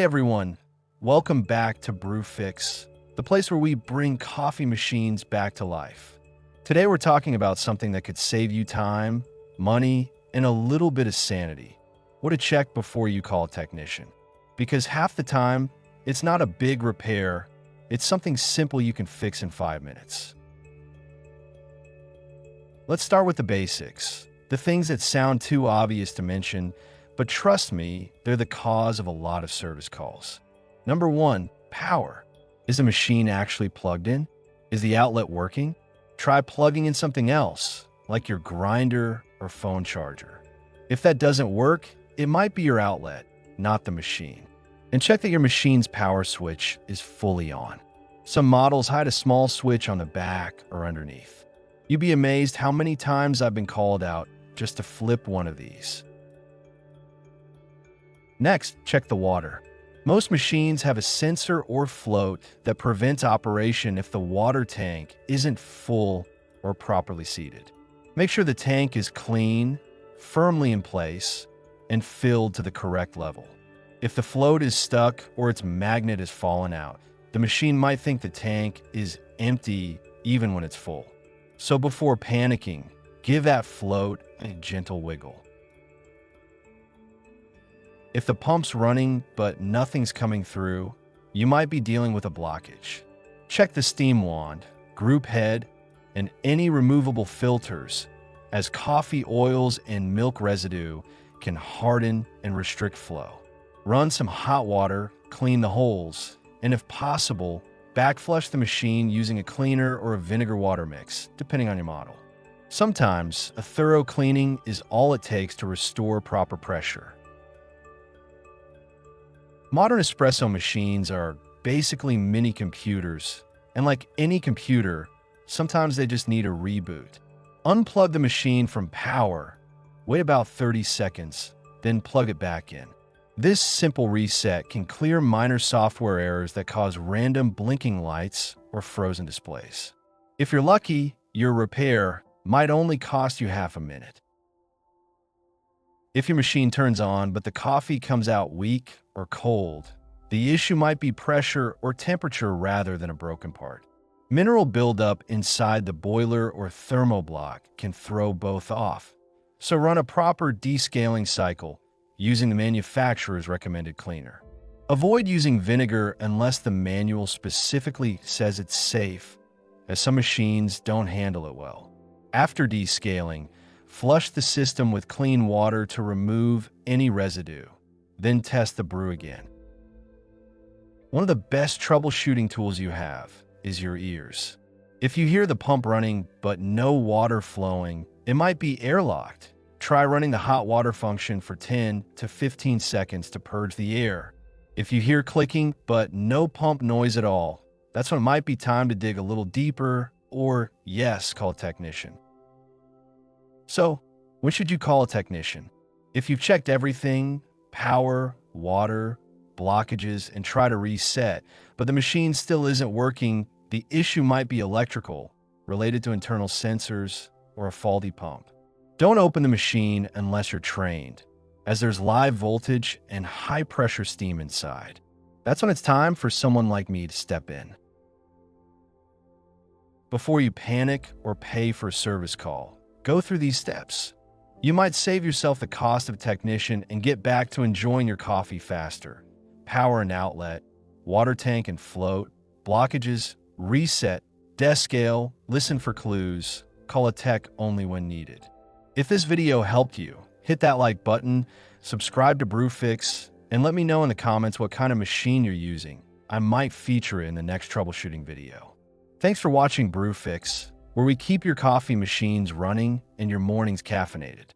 Hey everyone, welcome back to BrewFix, the place where we bring coffee machines back to life. Today we're talking about something that could save you time, money, and a little bit of sanity. What to check before you call a technician. Because half the time, it's not a big repair, it's something simple you can fix in 5 minutes. Let's start with the basics, the things that sound too obvious to mention, but trust me, they're the cause of a lot of service calls. Number 1, power. Is the machine actually plugged in? Is the outlet working? Try plugging in something else, like your grinder or phone charger. If that doesn't work, it might be your outlet, not the machine. And check that your machine's power switch is fully on. Some models hide a small switch on the back or underneath. You'd be amazed how many times I've been called out just to flip one of these. Next, check the water. Most machines have a sensor or float that prevents operation if the water tank isn't full or properly seated. Make sure the tank is clean, firmly in place, and filled to the correct level. If the float is stuck or its magnet has fallen out, the machine might think the tank is empty even when it's full. So before panicking, give that float a gentle wiggle. If the pump's running but nothing's coming through, you might be dealing with a blockage. Check the steam wand, group head, and any removable filters, as coffee oils and milk residue can harden and restrict flow. Run some hot water, clean the holes, and if possible, backflush the machine using a cleaner or a vinegar water mix, depending on your model. Sometimes, a thorough cleaning is all it takes to restore proper pressure. Modern espresso machines are basically mini computers, and like any computer, sometimes they just need a reboot. Unplug the machine from power, wait about 30 seconds, then plug it back in. This simple reset can clear minor software errors that cause random blinking lights or frozen displays. If you're lucky, your repair might only cost you half a minute. If your machine turns on but the coffee comes out weak or cold, the issue might be pressure or temperature rather than a broken part. Mineral buildup inside the boiler or thermoblock can throw both off, so run a proper descaling cycle using the manufacturer's recommended cleaner. Avoid using vinegar unless the manual specifically says it's safe, as some machines don't handle it well. After descaling, flush the system with clean water to remove any residue, then test the brew again. One of the best troubleshooting tools you have is your ears. If you hear the pump running but no water flowing, it might be airlocked. Try running the hot water function for 10 to 15 seconds to purge the air. If you hear clicking but no pump noise at all, that's when it might be time to dig a little deeper or, yes, call a technician. So, when should you call a technician? If you've checked everything, power, water, blockages, and try to reset, but the machine still isn't working, the issue might be electrical, related to internal sensors, or a faulty pump. Don't open the machine unless you're trained, as there's live voltage and high-pressure steam inside. That's when it's time for someone like me to step in. Before you panic or pay for a service call, go through these steps. You might save yourself the cost of a technician and get back to enjoying your coffee faster. Power and outlet, water tank and float, blockages, reset, descale, listen for clues, call a tech only when needed. If this video helped you, hit that like button, subscribe to BrewFix, and let me know in the comments what kind of machine you're using. I might feature it in the next troubleshooting video. Thanks for watching BrewFix, where we keep your coffee machines running and your mornings caffeinated.